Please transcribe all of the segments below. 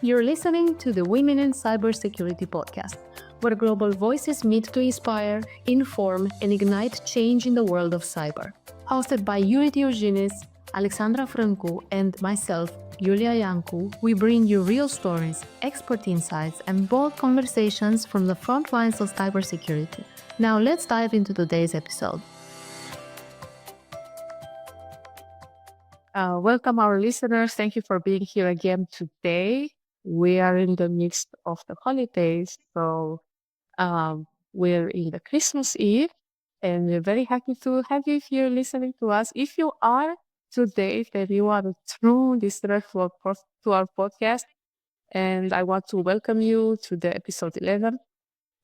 You're listening to the Women in Cybersecurity Podcast, where global voices meet to inspire, inform, and ignite change in the world of cyber. Hosted by Judith Eugenius, Alexandra Francu, and myself, Julia Iancu, we bring you real stories, expert insights, and bold conversations from the front lines of cybersecurity. Now let's dive into today's episode. Welcome our listeners. Thank you for being here again today. We are in the midst of the holidays, so we're in the Christmas Eve, and we're very happy to have you here listening to us. If you are today, then you are a true listener to our podcast, and I want to welcome you to the episode 11.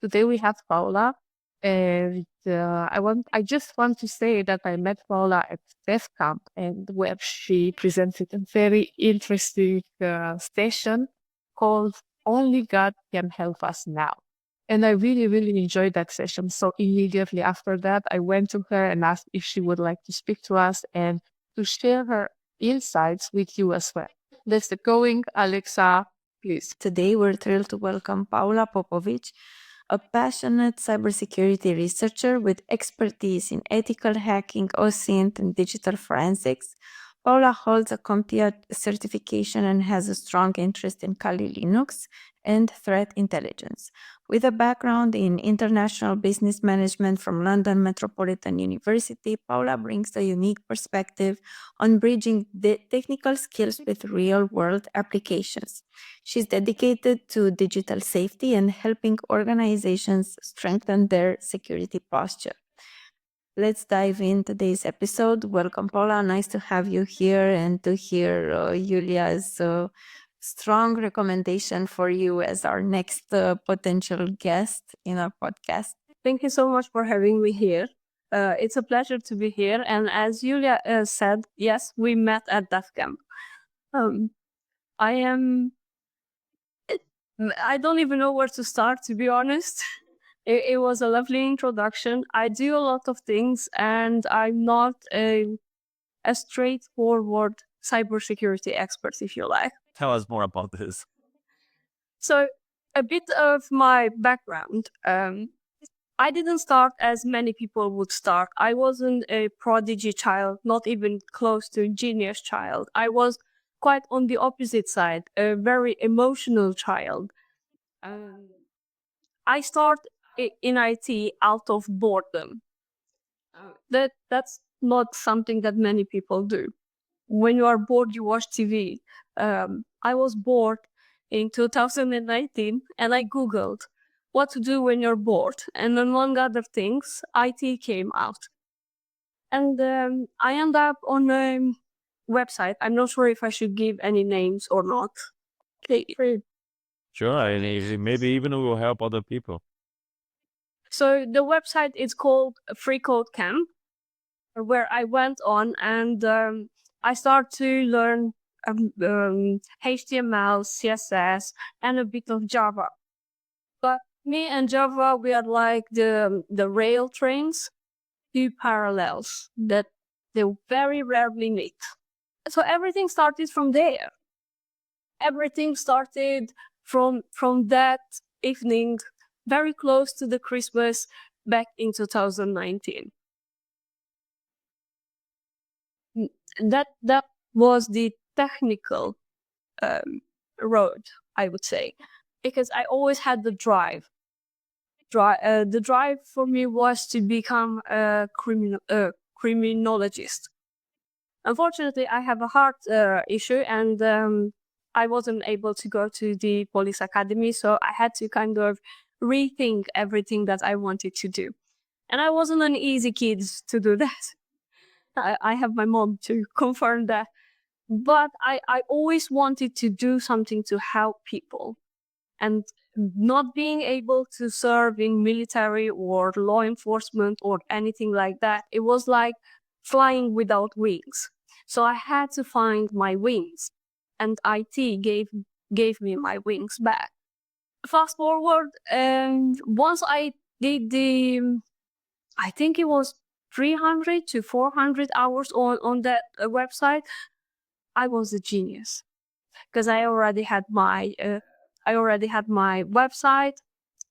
Today we have Paula, and I just want to say that I met Paula at Dev Camp, and where she presented a very interesting session called "Only God Can Help Us Now." And I really, really enjoyed that session. So immediately after that, I went to her and asked if she would like to speak to us and to share her insights with you as well. Let's get going. Alexa, please. Today, we're thrilled to welcome Paula Popovici, a passionate cybersecurity researcher with expertise in ethical hacking, OSINT, and digital forensics. Paula holds a CompTIA certification and has a strong interest in Kali Linux and threat intelligence. With a background in international business management from London Metropolitan University, Paula brings a unique perspective on bridging the technical skills with real-world applications. She's dedicated to digital safety and helping organizations strengthen their security posture. Let's dive in today's episode. Welcome, Paula. Nice to have you here and to hear Julia's strong recommendation for you as our next potential guest in our podcast. Thank you so much for having me here. It's a pleasure to be here. And as Julia said, yes, we met at Dev Camp. I don't even know where to start, to be honest. It was a lovely introduction. I do a lot of things, and I'm not a straightforward cybersecurity expert, if you like. Tell us more about this. So, a bit of my background. I didn't start as many people would start. I wasn't a prodigy child, not even close to a genius child. I was quite on the opposite side, a very emotional child. I started in IT out of boredom. That's not something that many people do. When you are bored, you watch TV. I was bored in 2019, and I Googled what to do when you're bored. And among other things, IT came out. And I ended up on a website. I'm not sure if I should give any names or not. Sure, and maybe even it will help other people. So the website is called Free Code Camp, where I went on and I started to learn HTML, CSS, and a bit of Java. But me and Java, we are like the rail trains, two parallels that they very rarely meet. So everything started from there. Everything started from that evening, very close to the Christmas back in 2019. That was the technical road, I would say, because I always had the drive. The drive for me was to become a criminologist. Unfortunately, I have a heart issue, and I wasn't able to go to the police academy, so I had to kind of rethink everything that I wanted to do. And I wasn't an easy kid to do that. I have my mom to confirm that. But I always wanted to do something to help people. And not being able to serve in military or law enforcement or anything like that, it was like flying without wings. So I had to find my wings. And IT gave me my wings back. Fast forward, and once I did I think it was 300 to 400 hours on that website, I was a genius. because I already had my website.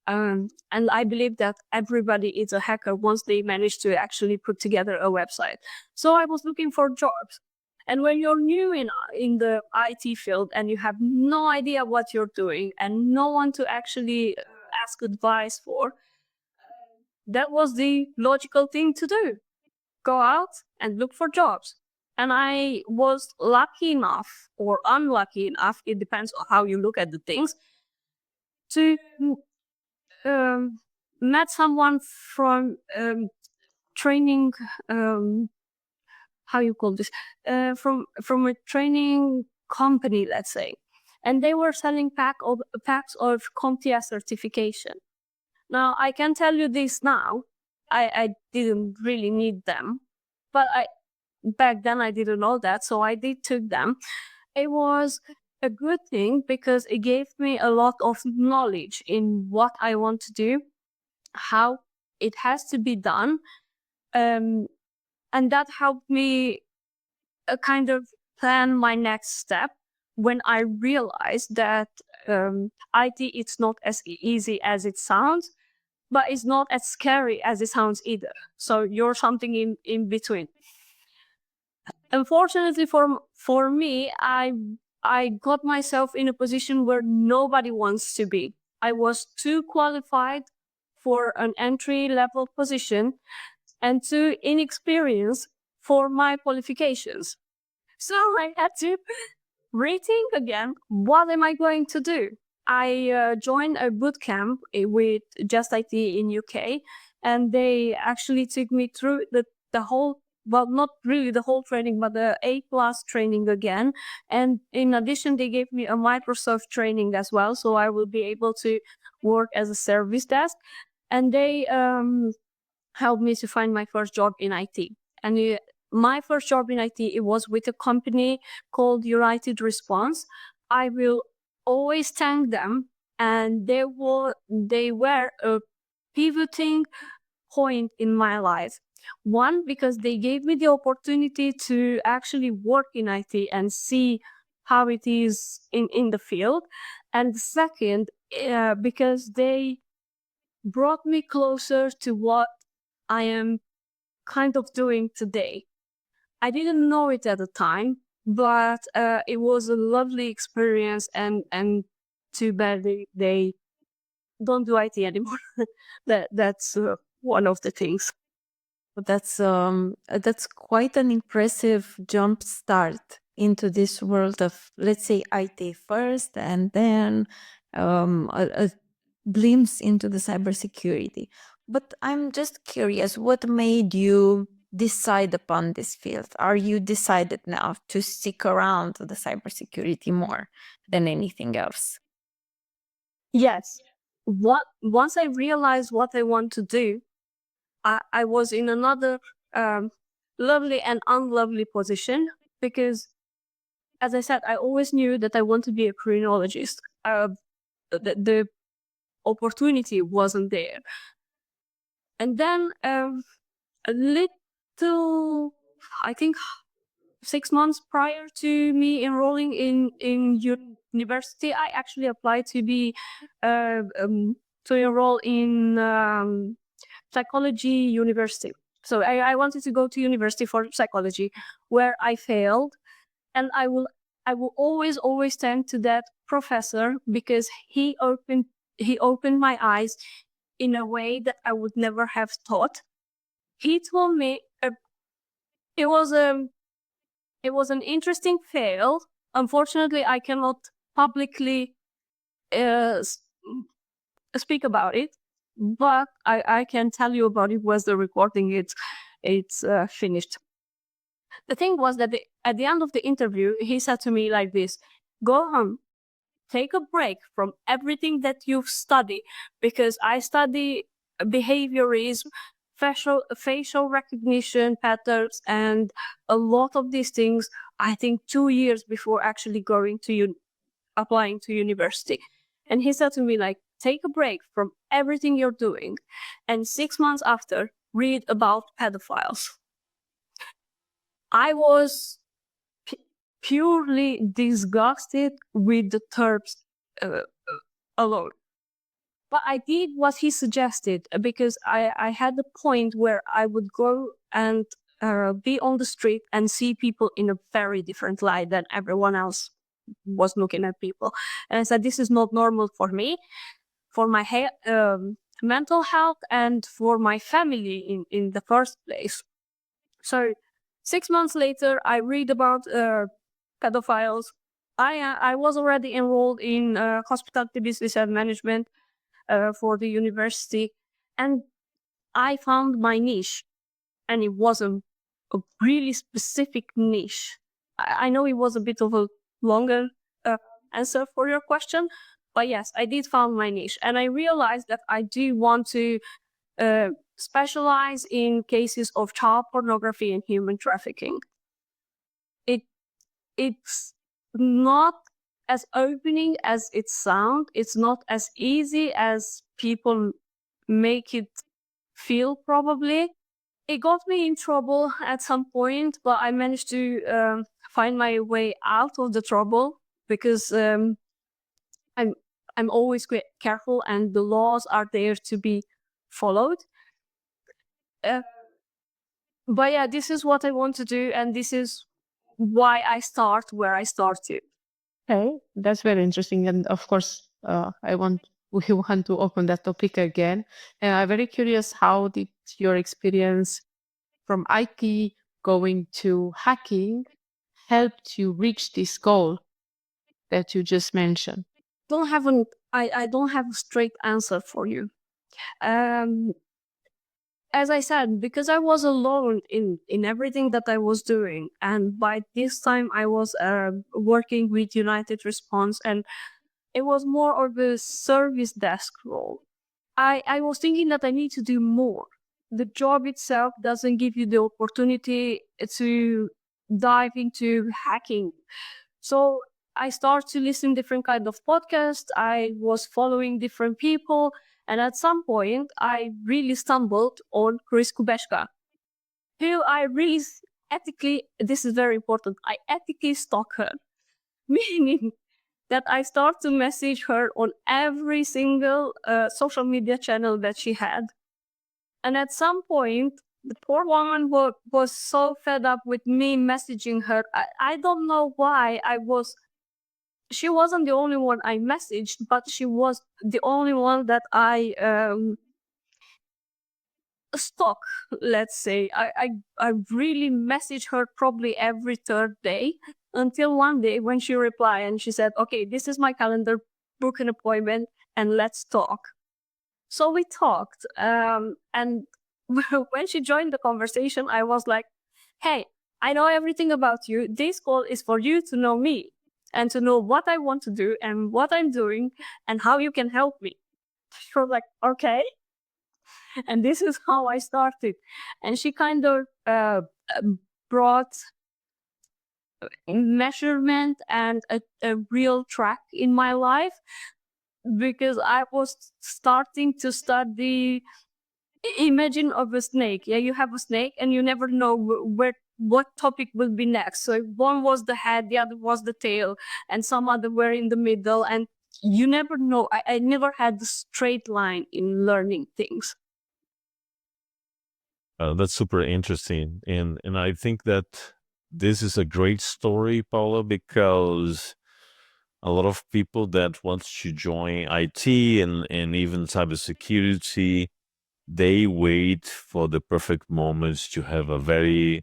And I believe that everybody is a hacker once they manage to actually put together a website. So I was looking for jobs. And when you're new in the IT field and you have no idea what you're doing and no one to actually ask advice for, that was the logical thing to do. Go out and look for jobs. And I was lucky enough or unlucky enough, it depends on how you look at the things, to met someone from training, how you call this, from a training company, let's say, and they were selling packs of CompTIA certification. Now I can tell you this now, I didn't really need them, but back then I didn't know that, so I did took them. It was a good thing because it gave me a lot of knowledge in what I want to do, how it has to be done, and that helped me kind of plan my next step when I realized that IT it's not as easy as it sounds, but it's not as scary as it sounds either. So you're something in between. Unfortunately for me, I got myself in a position where nobody wants to be. I was too qualified for an entry level position and too inexperienced for my qualifications. So I had to rethink again, what am I going to do? I joined a boot camp with Just IT in UK, and they actually took me through the whole, well, not really the whole training, but the A+ training again. And in addition, they gave me a Microsoft training as well, so I will be able to work as a service desk. And they helped me to find my first job in IT. And my first job in IT, it was with a company called United Response. I will always thank them, and they were a pivoting point in my life. One, because they gave me the opportunity to actually work in IT and see how it is in the field. And second, because they brought me closer to what I am kind of doing today. I didn't know it at the time, but it was a lovely experience, and too bad they don't do IT anymore. That's one of the things. That's quite an impressive jump start into this world of, let's say, IT first, and then a glimpse into the cybersecurity. But I'm just curious, what made you decide upon this field? Are you decided now to stick around the cybersecurity more than anything else? Yes. Once I realized what I want to do, I was in another lovely and unlovely position, because, as I said, I always knew that I want to be a criminologist. The opportunity wasn't there. And then a little, I think 6 months prior to me enrolling in university, I actually applied to be to enroll in psychology university. So I wanted to go to university for psychology, where I failed, and I will always thank to that professor, because he opened my eyes in a way that I would never have thought. He told me it was an interesting fail. Unfortunately, I cannot publicly speak about it, but I can tell you about it once the recording it's finished. The thing was that at the end of the interview, he said to me like this: "Go home, take a break from everything that you've studied, because I study behaviorism, facial recognition patterns, and a lot of these things, I think 2 years before actually going to applying to university." And he said to me, like, take a break from everything you're doing, and 6 months after, read about pedophiles. I was purely disgusted with the terms alone. But I did what he suggested because I had a point where I would go and be on the street and see people in a very different light than everyone else was looking at people. And I said, this is not normal for me, for my mental health, and for my family in the first place. So 6 months later, I read about pedophiles. I was already enrolled in hospitality business and management for the university, and I found my niche, and it was a really specific niche. I know it was a bit of a longer answer for your question, but yes, I did found my niche, and I realized that I do want to specialize in cases of child pornography and human trafficking. It's not as opening as it sounds. It's not as easy as people make it feel, probably. It got me in trouble at some point, but I managed to find my way out of the trouble because I'm always careful, and the laws are there to be followed. But yeah, this is what I want to do, and this is why I start where I started. Okay, that's very interesting. And of course, we want to open that topic again. And I'm very curious, how did your experience from IT going to hacking helped you reach this goal that you just mentioned? I don't have a straight answer for you. As I said, because I was alone in everything that I was doing, and by this time I was working with United Response, and it was more of a service desk role. I was thinking that I need to do more. The job itself doesn't give you the opportunity to dive into hacking. So I started to listen different kind of podcasts. I was following different people, and at some point, I really stumbled on Chris Kubeshka, who I really ethically, this is very important, I ethically stalk her, meaning that I start to message her on every single social media channel that she had. And at some point, the poor woman was so fed up with me messaging her. I don't know why she wasn't the only one I messaged, but she was the only one that I stalk, let's say. I really messaged her probably every third day, until one day when she replied and she said, okay, this is my calendar, book an appointment and let's talk. So we talked, and when she joined the conversation, I was like, hey, I know everything about you. This call is for you to know me and to know what I want to do and what I'm doing and how you can help me. She was like, okay. And this is how I started. And she kind of brought measurement and a real track in my life, because I was starting to study. Imagine of a snake. Yeah, you have a snake and you never know what topic will be next. So one was the head, the other was the tail, and some other were in the middle, and you never know. I never had the straight line in learning things. That's super interesting, and I think that this is a great story, Paula, because a lot of people that want to join IT and even cybersecurity, they wait for the perfect moments to have a very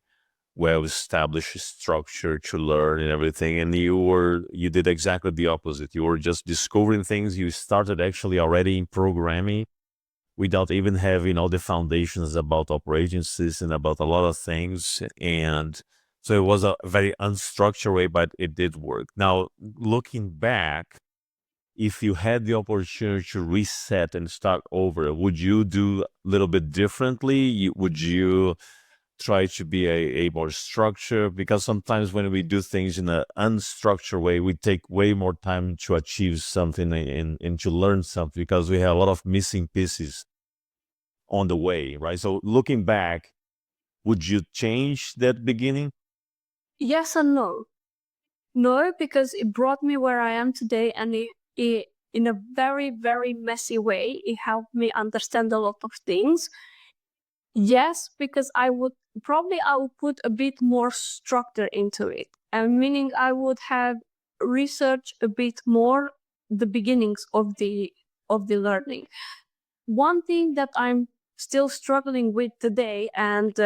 well-established structure to learn and everything. And you did exactly the opposite. You were just discovering things. You started actually already in programming without even having all the foundations about operating system, about a lot of things. And so it was a very unstructured way, but it did work. Now, looking back, if you had the opportunity to reset and start over, would you do a little bit differently? Would you try to be a more structured? Because sometimes when we do things in an unstructured way, we take way more time to achieve something and to learn something, because we have a lot of missing pieces on the way, right? So looking back, would you change that beginning? Yes and no. No, because it brought me where I am today, and it in a very, very messy way, it helped me understand a lot of things. Yes, because I would put a bit more structure into it, and meaning I would have researched a bit more the beginnings of the learning. One thing that I'm still struggling with today, and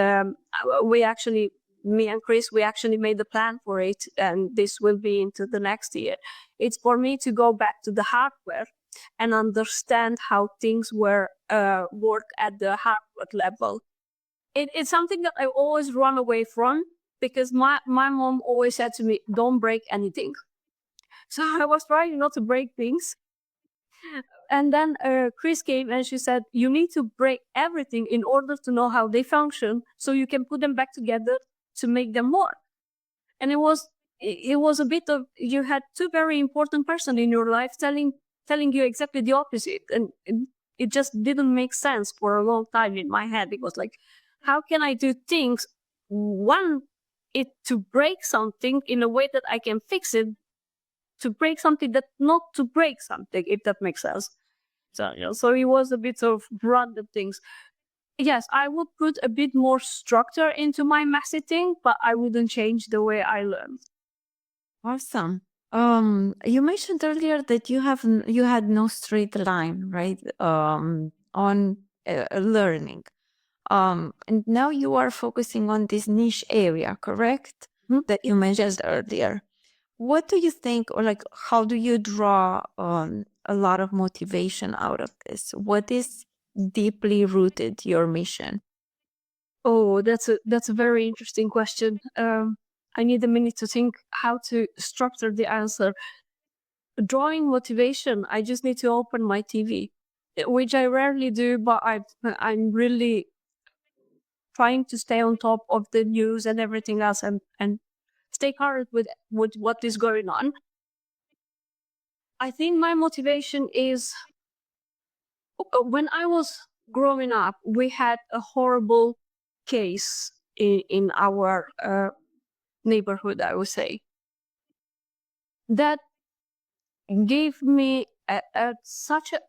me and Chris, we actually made a plan for it, and this will be into the next year. It's for me to go back to the hardware and understand how things work at the hardware level. It's something that I always run away from, because my mom always said to me, don't break anything. So I was trying not to break things. And then Chris came and she said, you need to break everything in order to know how they function, so you can put them back together to make them work. And it was a bit of, you had two very important person in your life telling you exactly the opposite. And it just didn't make sense for a long time in my head. It was like, how can I do things, to break something in a way that I can fix it, to break something that not to break something, if that makes sense. So it was a bit of random things. Yes, I would put a bit more structure into my messaging, but I wouldn't change the way I learn. Awesome. You mentioned earlier that you had no straight line, right? On learning. And now you are focusing on this niche area, correct? That you mentioned earlier. What do you think, or like, how do you draw a lot of motivation out of this? What is deeply rooted your mission? Oh, that's a very interesting question. I need a minute to think how to structure the answer. Drawing motivation, I just need to open my TV, which I rarely do, but I'm really trying to stay on top of the news and everything else, and stay current with what is going on. I think my motivation is, when I was growing up, we had a horrible case in our neighborhood, I would say, that gave me at such a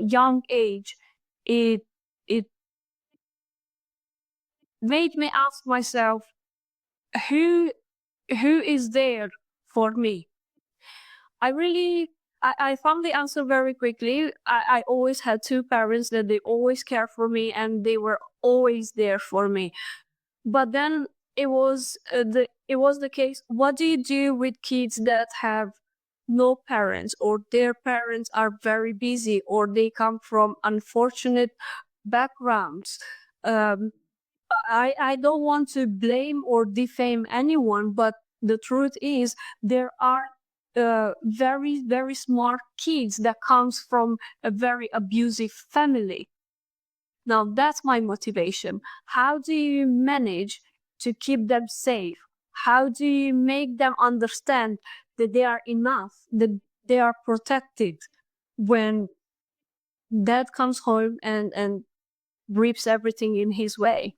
young age, it made me ask myself, who is there for me? I found the answer very quickly. I always had two parents that they always care for me, and they were always there for me. But then it was the case, what do you do with kids that have no parents, or their parents are very busy, or they come from unfortunate backgrounds? I don't want to blame or defame anyone, but the truth is there are very, very smart kids that comes from a very abusive family. Now that's my motivation. How do you manage to keep them safe? How do you make them understand that they are enough, that they are protected when dad comes home and rips everything in his way?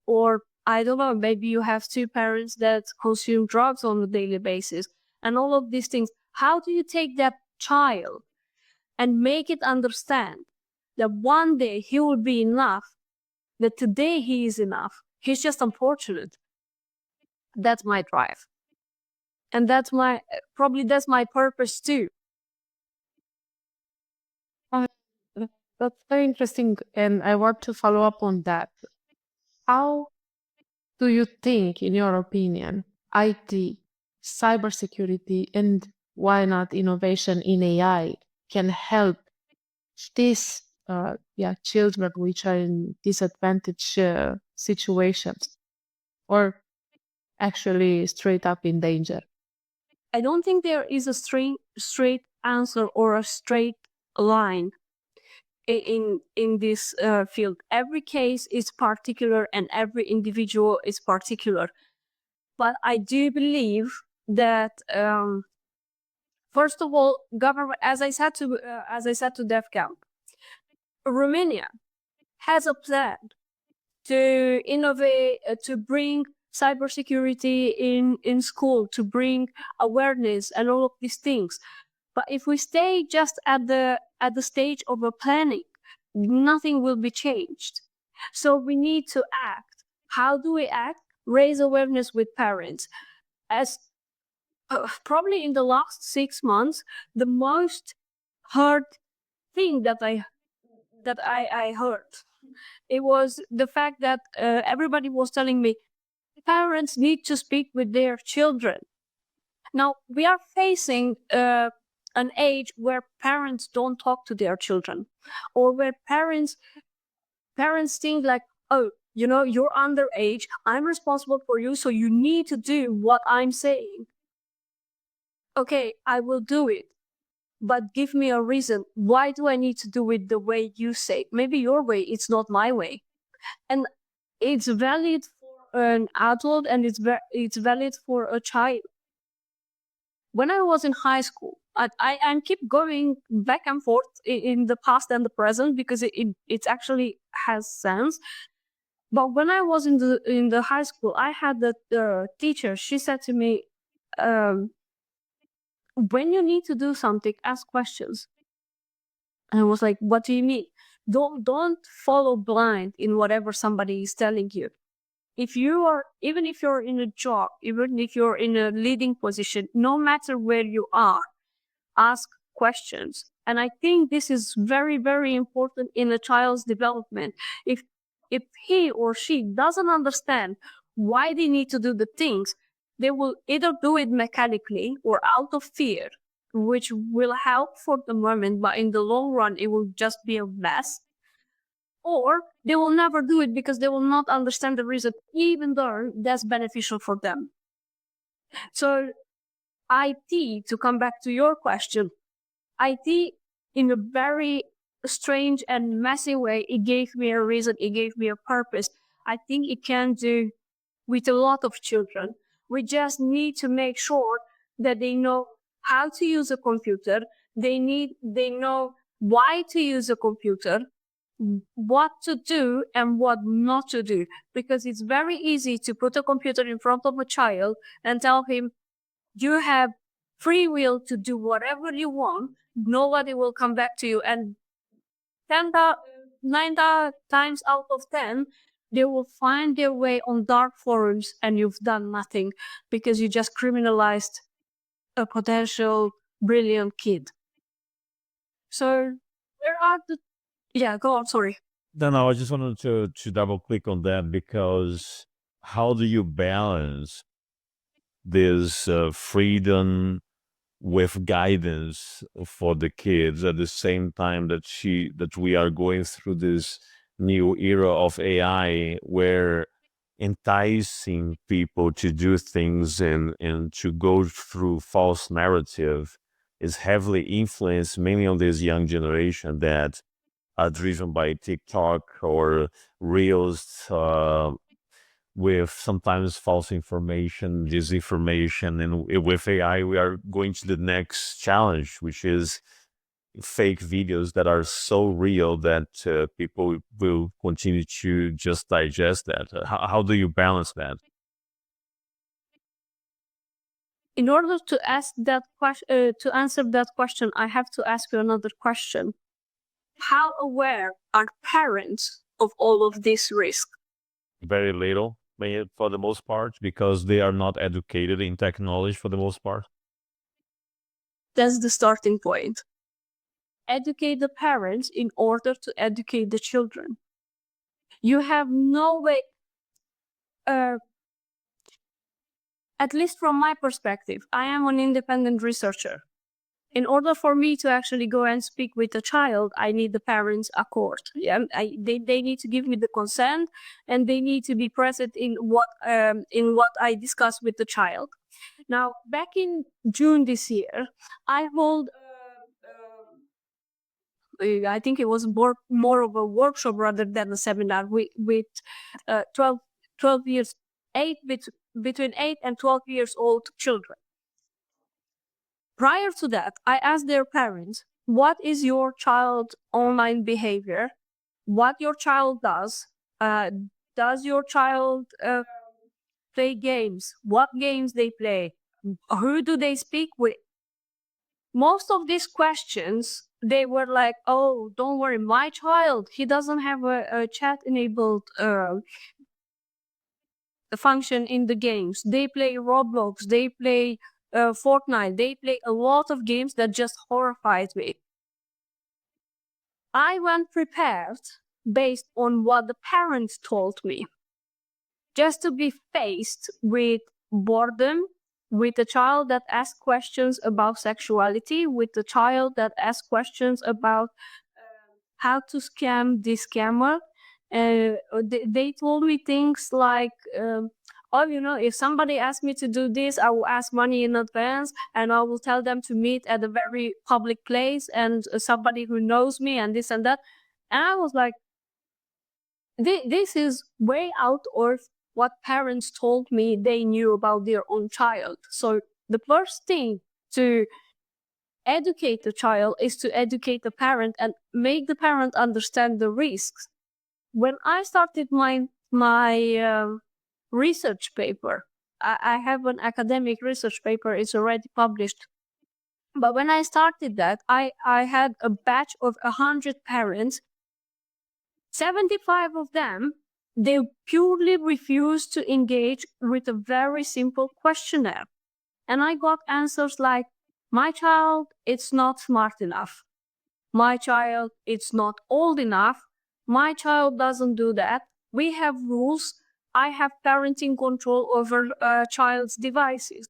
Or I don't know, maybe you have two parents that consume drugs on a daily basis, and all of these things. How do you take that child and make it understand that one day he will be enough, that today he is enough? He's just unfortunate. That's my drive. And that's my purpose too. Uh, That's very interesting, and I want to follow up on that. How do you think, in your opinion, IT, cybersecurity, and why not innovation in AI can help these children which are in disadvantaged situations, or actually straight up in danger? I don't think there is a straight answer or a straight line in this field. Every case is particular, and every individual is particular. But I do believe that first of all, government, as I said to DEFCON, Romania has a plan to innovate, to bring cybersecurity in school to bring awareness and all of these things. But if we stay just at the stage of a planning, nothing will be changed. So we need to act. How do we act? Raise awareness with parents. As probably in the last 6 months, the most hard thing that I heard, it was the fact that everybody was telling me parents need to speak with their children. Now we are facing an age where parents don't talk to their children, or where parents think like, oh, you're underage, I'm responsible for you, so you need to do what I'm saying. Okay, I will do it, but give me a reason. Why do I need to do it the way you say? Maybe your way, it's not my way. And it's valid for an adult, and it's valid for a child. When I was in high school, I keep going back and forth in the past and the present because it actually has sense. But when I was in the high school, I had the teacher. She said to me, when you need to do something, ask questions. And I was like, what do you mean? Don't follow blind in whatever somebody is telling you. Even if you're in a job, even if you're in a leading position, no matter where you are, ask questions. And I think this is very, very important in a child's development. If he or she doesn't understand why they need to do the things, they will either do it mechanically or out of fear, which will help for the moment, but in the long run, it will just be a mess. Or they will never do it because they will not understand the reason, even though that's beneficial for them. So IT, to come back to your question, IT, in a very strange and messy way, it gave me a reason, it gave me a purpose. I think it can do with a lot of children. We just need to make sure that they know how to use a computer. They know why to use a computer, what to do and what not to do. Because it's very easy to put a computer in front of a child and tell him, you have free will to do whatever you want. Nobody will come back to you. And 9 times out of 10, they will find their way on dark forums and you've done nothing because you just criminalized a potential brilliant kid. So where are the... Yeah, go on, sorry. No, I just wanted to double click on that because how do you balance this freedom with guidance for the kids at the same time that we are going through this new era of AI where enticing people to do things and to go through false narrative is heavily influenced mainly on this young generation that are driven by TikTok or Reels with sometimes false information, disinformation. And with AI, we are going to the next challenge, which is fake videos that are so real that people will continue to just digest that. How do you balance that? In order to to answer that question, I have to ask you another question. How aware are parents of all of this risk? Very little, for the most part, because they are not educated in technology for the most part. That's the starting point. Educate the parents in order to educate the children. You have no way, at least from my perspective, I am an independent researcher. In order for me to actually go and speak with a child, I need the parents' accord. Yeah, they need to give me the consent, and they need to be present in what I discuss with the child. Now, back in June this year, I hold, I think it was more of a workshop rather than a seminar with 12 years, between 8 and 12 years old children. Prior to that, I asked their parents, what is your child's online behavior? What your child does? Does your child play games, what games they play, who do they speak with. Most of these questions, they were like, oh, don't worry, my child, he doesn't have a chat enabled function in the games. They play Roblox, they play Fortnite, they play a lot of games that just horrified me. I went prepared based on what the parents told me, just to be faced with boredom, with a child that asks questions about sexuality, with a child that asks questions about how to scam the scammer. They told me things like, oh, if somebody asks me to do this, I will ask money in advance, and I will tell them to meet at a very public place and somebody who knows me and this and that. And I was like, this is way out of what parents told me they knew about their own child. So the first thing to educate the child is to educate the parent and make the parent understand the risks. When I started my research paper, I have an academic research paper, it's already published. But when I started that, I had a batch of 100 parents. 75 of them, they purely refused to engage with a very simple questionnaire. And I got answers like, my child, it's not smart enough. My child, it's not old enough. My child doesn't do that. We have rules. I have parenting control over child's devices.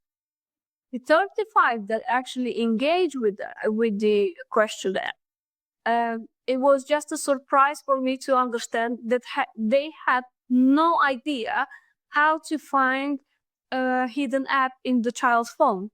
The 35 that actually engage with the questionnaire, it was just a surprise for me to understand that they had no idea how to find a hidden app in the child's phone.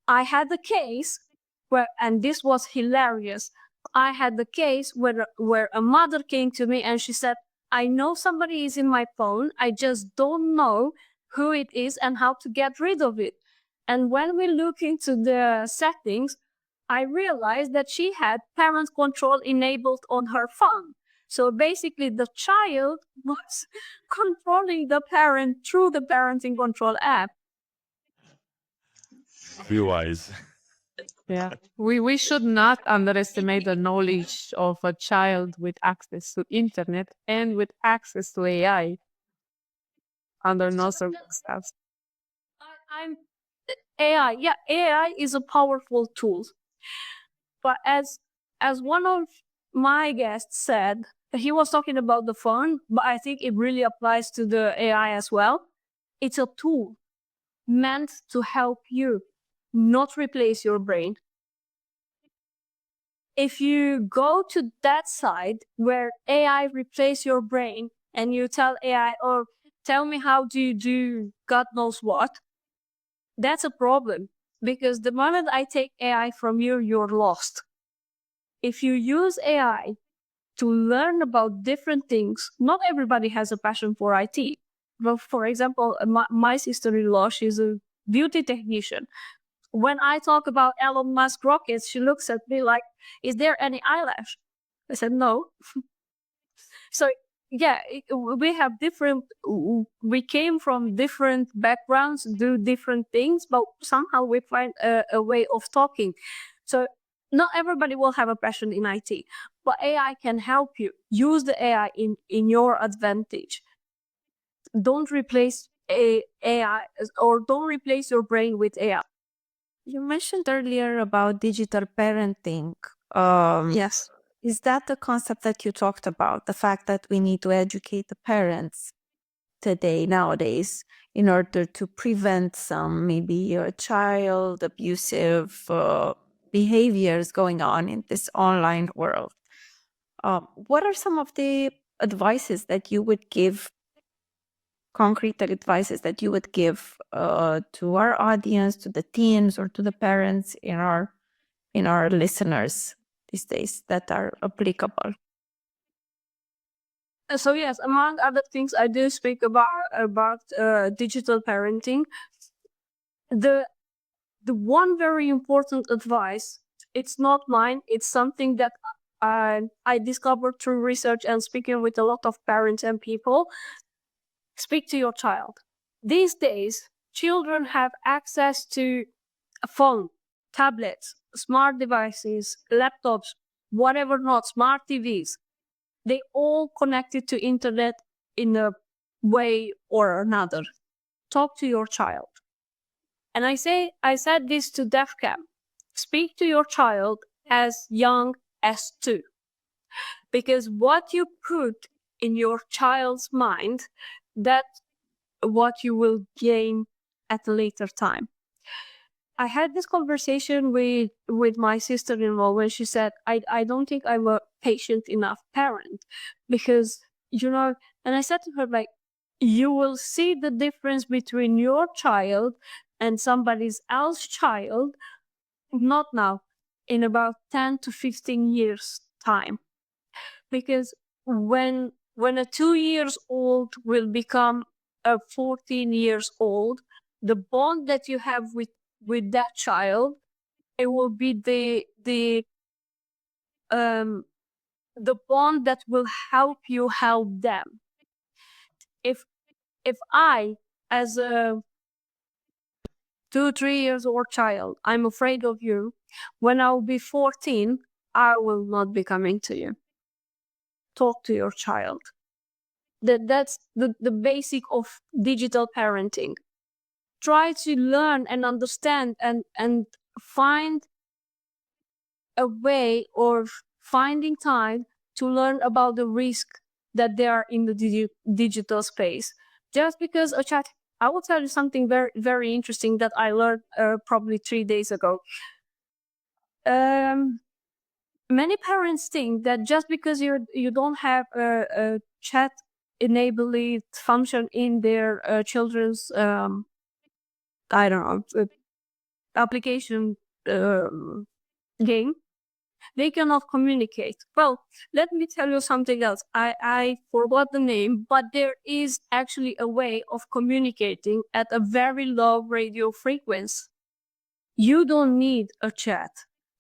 I had a case where, and this was hilarious, I had the case where a mother came to me and she said, I know somebody is in my phone, I just don't know who it is and how to get rid of it. And when we look into the settings, I realized that she had parent control enabled on her phone. So basically the child was controlling the parent through the parenting control app. Be wise. Yeah. We should not underestimate the knowledge of a child with access to internet and with access to AI under no circumstance. I'm AI. Yeah, AI is a powerful tool. But as one of my guests said, he was talking about the phone, but I think it really applies to the AI as well. It's a tool meant to help you, not replace your brain. If you go to that side where AI replace your brain and you tell AI, or tell me how do you do God knows what, that's a problem. Because the moment I take AI from you, you're lost. If you use AI to learn about different things, not everybody has a passion for IT. Well, for example, my sister-in-law, she's a beauty technician. When I talk about Elon Musk rockets, she looks at me like, is there any eyelash? I said, no. So yeah, we have we came from different backgrounds, do different things, but somehow we find a way of talking. So not everybody will have a passion in IT, but AI can help you. Use the AI in your advantage. Don't replace AI, or don't replace your brain with AI. You mentioned earlier about digital parenting. Yes. Is that the concept that you talked about? The fact that we need to educate the parents nowadays, in order to prevent some maybe child abusive behaviors going on in this online world. What are some of the advices that you would give, concrete advices that you would give to our audience, to the teens or to the parents in our listeners these days that are applicable? So yes, among other things, I do speak about digital parenting. The one very important advice, it's not mine, it's something that I discovered through research and speaking with a lot of parents and people. Speak to your child. These days, children have access to a phone, tablets, smart devices, laptops, whatever not, smart TVs. They all connected to internet in a way or another. Talk to your child. And I said this to DEFCAM. Speak to your child as young as 2. Because what you put in your child's mind, that's what you will gain at a later time. I had this conversation with my sister-in-law when she said, I don't think I'm a patient enough parent because, and I said to her, like, you will see the difference between your child and somebody else's child, not now, in about 10 to 15 years time. Because when a 2 years old will become a 14 years old, the bond that you have with that child, it will be the bond that will help you help them. If I, as a 2-3 years old child, I'm afraid of you, when I'll be 14, I will not be coming to you. Talk to your child. That's the basic of digital parenting. Try to learn and understand and find a way of finding time to learn about the risk that they are in the digital space. Just because a chat, I will tell you something very, very interesting that I learned probably 3 days ago. Many parents think that just because you don't have a chat enabled function in their children's I don't know application game, they cannot communicate. Well, let me tell you something else. I forgot the name, but there is actually a way of communicating at a very low radio frequency. You don't need a chat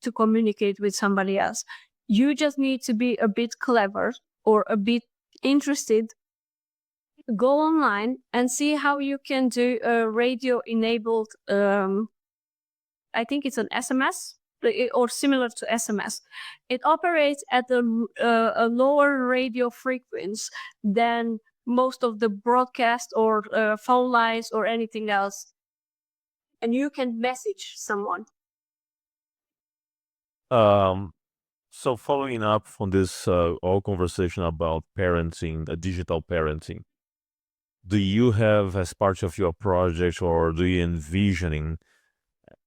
to communicate with somebody else. You just need to be a bit clever or a bit interested. Go online and see how you can do a radio enabled, I think it's an SMS or similar to SMS. It operates at a lower radio frequency than most of the broadcast or phone lines or anything else. And you can message someone. So following up on this whole conversation about parenting, digital parenting, do you have as part of your project or do you envisioning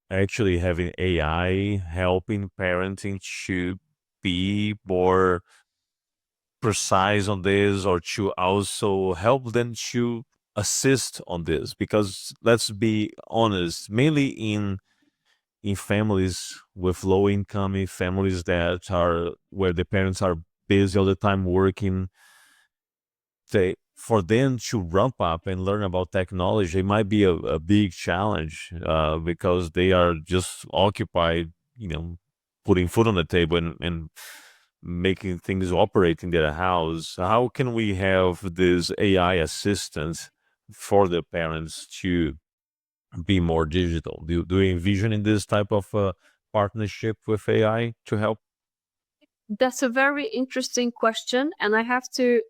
actually having AI helping parenting to be more precise on this or to also help them to assist on this? Because let's be honest, mainly in families with low income, in families that are where the parents are busy all the time working, for them to ramp up and learn about technology, it might be a big challenge because they are just occupied, putting food on the table and making things operate in their house. How can we have this AI assistance for the parents to be more digital? Do you envision in this type of partnership with AI to help? That's a very interesting question, and I have to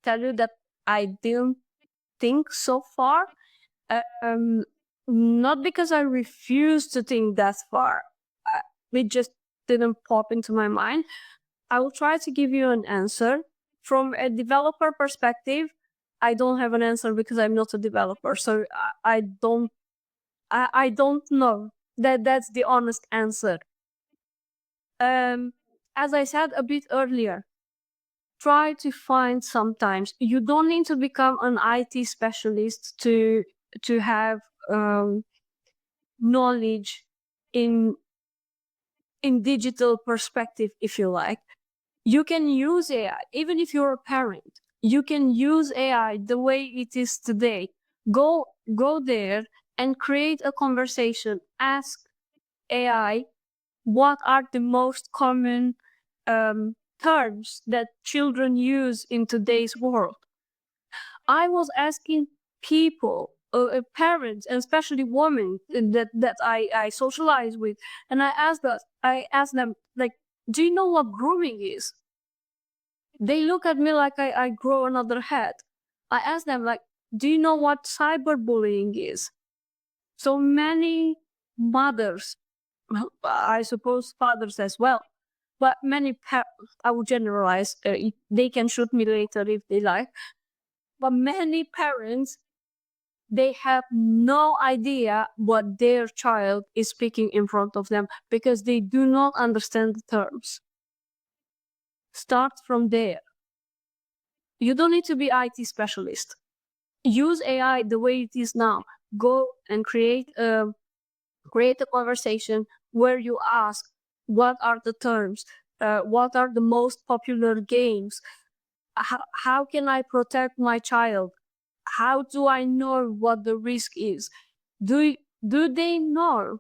tell you that I didn't think so far. Not because I refuse to think that far. It just didn't pop into my mind. I will try to give you an answer. From a developer perspective, I don't have an answer because I'm not a developer. So I don't know. That's the honest answer. As I said a bit earlier, try to find sometimes. You don't need to become an IT specialist to have knowledge in digital perspective, if you like. You can use AI, even if you're a parent. You can use AI the way it is today. Go there and create a conversation. Ask AI what are the most common terms that children use in today's world. I was asking people, parents, and especially women that I socialize with, and I asked them, like, do you know what grooming is? They look at me like I grow another head. I asked them, like, do you know what cyberbullying is? So many mothers, I suppose fathers as well, but many I would generalize. They can shoot me later if they like. But many parents, they have no idea what their child is speaking in front of them because they do not understand the terms. Start from there. You don't need to be IT specialist. Use AI the way it is now. Go and create a conversation where you ask, what are the terms? What are the most popular games? How can I protect my child? How do I know what the risk is? Do they know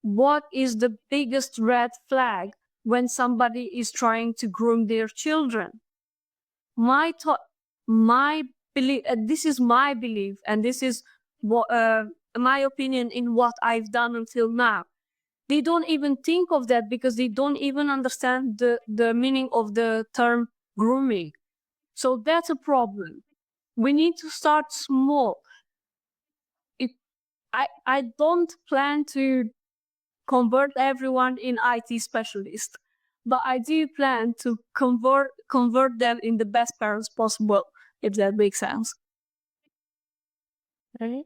what is the biggest red flag when somebody is trying to groom their children? My belief, this is my belief, and this is what my opinion in what I've done until now. They don't even think of that because they don't even understand the meaning of the term grooming. So that's a problem. We need to start small. I don't plan to convert everyone in IT specialist, but I do plan to convert them in the best parents possible, if that makes sense. Okay.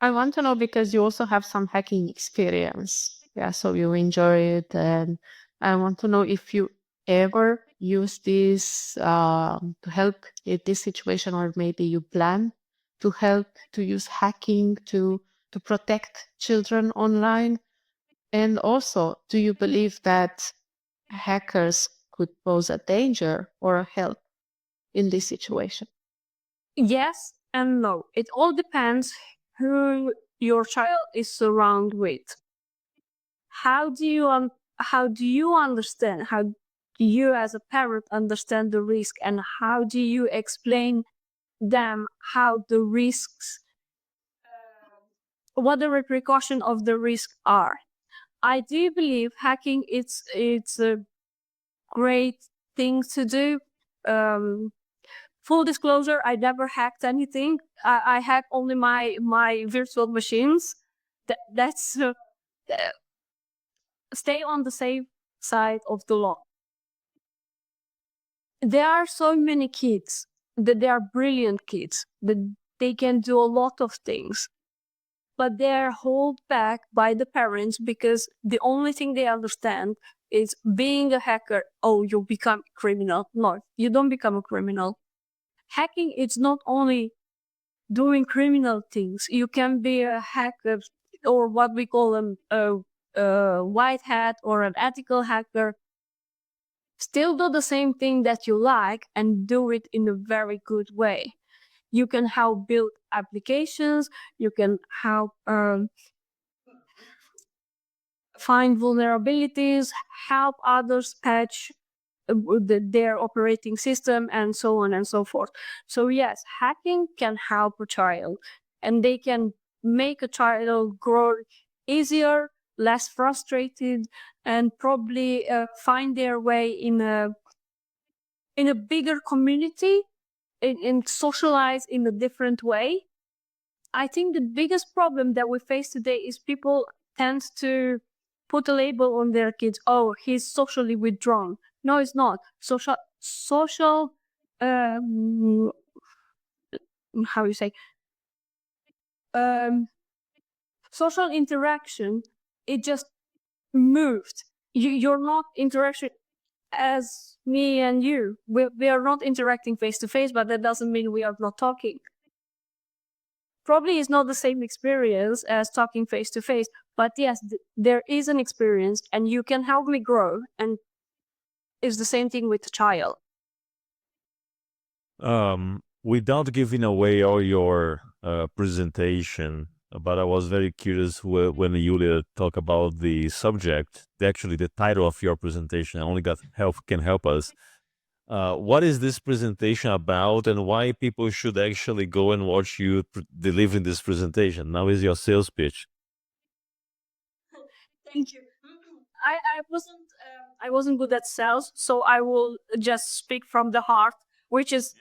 I want to know because you also have some hacking experience. Yeah, so you enjoy it, and I want to know if you ever use this to help in this situation, or maybe you plan to help to use hacking to protect children online. And also, do you believe that hackers could pose a danger or a help in this situation? Yes and no. It all depends who your child is surrounded with. How do you understand? How do you as a parent understand the risk, and how do you explain them how the risks, what the repercussion of the risk are? I do believe hacking it's a great thing to do. Full disclosure, I never hacked anything. I hack only my virtual machines. That's stay on the safe side of the law. There are so many kids that they are brilliant kids that they can do a lot of things, but they are held back by the parents because the only thing they understand is being a hacker. Oh, you become a criminal. No, you don't become a criminal. Hacking is not only doing criminal things. You can be a hacker, or what we call them a white hat or an ethical hacker. Still do the same thing that you like and do it in a very good way. You can help build applications. You can help find vulnerabilities, help others patch their operating system, and so on and so forth. So yes, hacking can help a child, and they can make a child grow easier, less frustrated, and probably find their way in a bigger community, and socialize in a different way. I think the biggest problem that we face today is people tend to put a label on their kids. Oh, he's socially withdrawn. No, it's not. Social, how you say, um, social interaction. It just moved. You're not interacting as me and you. We are not interacting face to face, but that doesn't mean we are not talking. Probably is not the same experience as talking face to face, but yes, there is an experience, and you can help me grow, and it's the same thing with the child. Without giving away all your presentation, but I was very curious when Yulia talked about the subject, actually the title of your presentation, only got help can help us. what is this presentation about and why people should actually go and watch you delivering this presentation? Now is your sales pitch. Thank you. I wasn't good at sales, so I will just speak from the heart, which is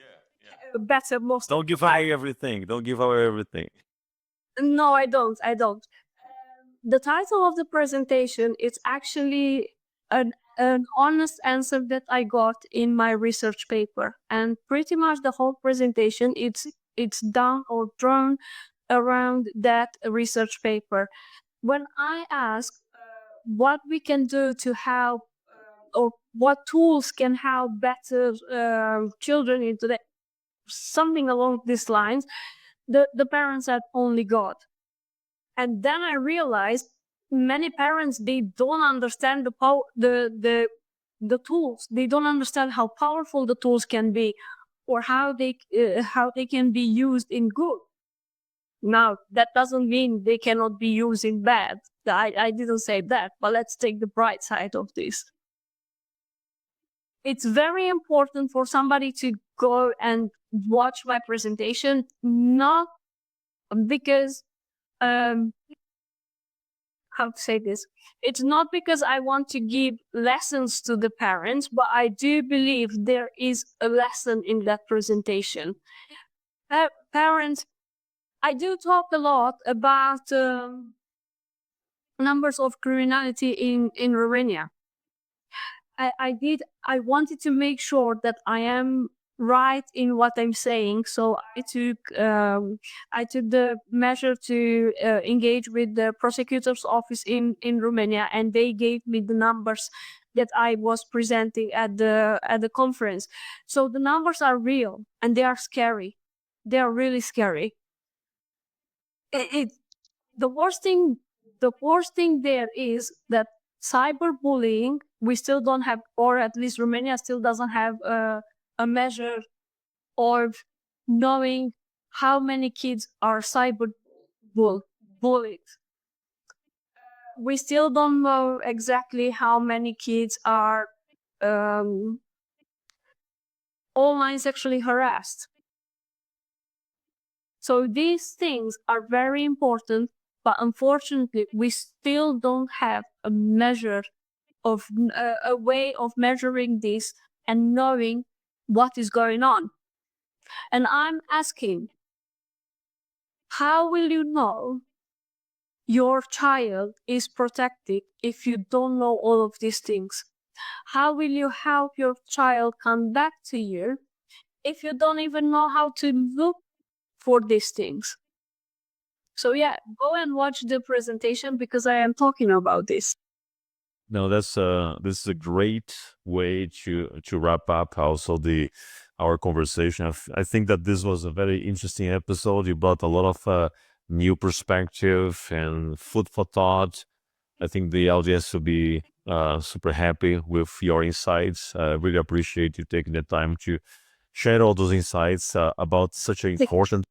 better most. Don't give away everything. Don't give away everything. No, I don't. I don't. The title of the presentation is actually an honest answer that I got in my research paper, and pretty much the whole presentation it's done or drawn around that research paper. When I ask what we can do to help or what tools can help better children in today, something along these lines, the parents said only God. And then I realized many parents, they don't understand the tools. They don't understand how powerful the tools can be, or how they can be used in good. Now that doesn't mean they cannot be used in bad. I didn't say that, but let's take the bright side of this. It's very important for somebody to go and watch my presentation, not because how to say this, it's not because I want to give lessons to the parents, but I do believe there is a lesson in that presentation. Parents, I do talk a lot about numbers of criminality in Romania. I wanted to make sure that I am right in what I'm saying, so I took the measure to engage with the prosecutor's office in Romania, and they gave me the numbers that I was presenting at the conference. So the numbers are real and they are scary. They are really scary. The worst thing there is that cyberbullying, we still don't have, or at least Romania still doesn't have a measure of knowing how many kids are bullied. We still don't know exactly how many kids are online sexually harassed. So these things are very important, but unfortunately, we still don't have a measure of a way of measuring this and knowing what is going on. And I'm asking, how will you know your child is protected if you don't know all of these things? How will you help your child come back to you if you don't even know how to look for these things? So yeah, go and watch the presentation because I am talking about this. No, this is a great way to wrap up also our conversation. I think that this was a very interesting episode. You brought a lot of new perspective and food for thought. I think the audience will be super happy with your insights. I really appreciate you taking the time to share all those insights about such an important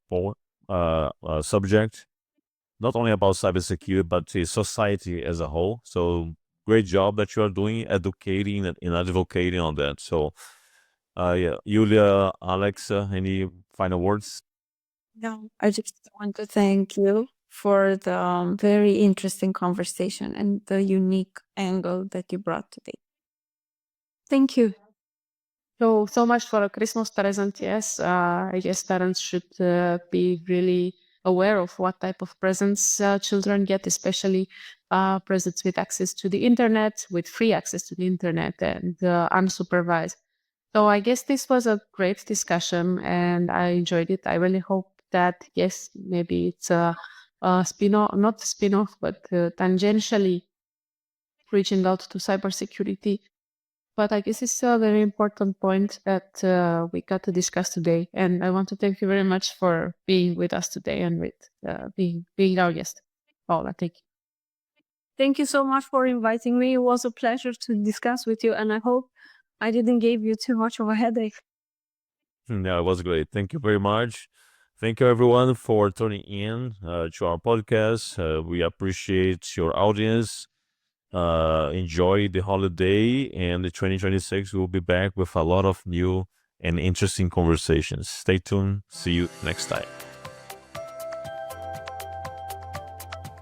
subject, not only about cybersecurity, but the society as a whole. So great job that you are doing, educating and advocating on that. So, yeah, Julia, Alex, any final words? No, I just want to thank you for the very interesting conversation and the unique angle that you brought today. Thank you. So much for a Christmas present. Yes, I guess parents should be really aware of what type of presents children get, especially presents with access to the internet, with free access to the internet and unsupervised. So I guess this was a great discussion and I enjoyed it. I really hope that, yes, maybe it's a spin-off, not spin-off, but tangentially reaching out to cybersecurity. But I guess it's a very important point that we got to discuss today. And I want to thank you very much for being with us today and with being our guest. Paula, thank you. Thank you so much for inviting me. It was a pleasure to discuss with you, and I hope I didn't give you too much of a headache. No, it was great. Thank you very much. Thank you, everyone, for tuning in to our podcast. We appreciate your audience. enjoy the holiday, and the 2026 will be back with a lot of new and interesting conversations. Stay tuned. See you next time.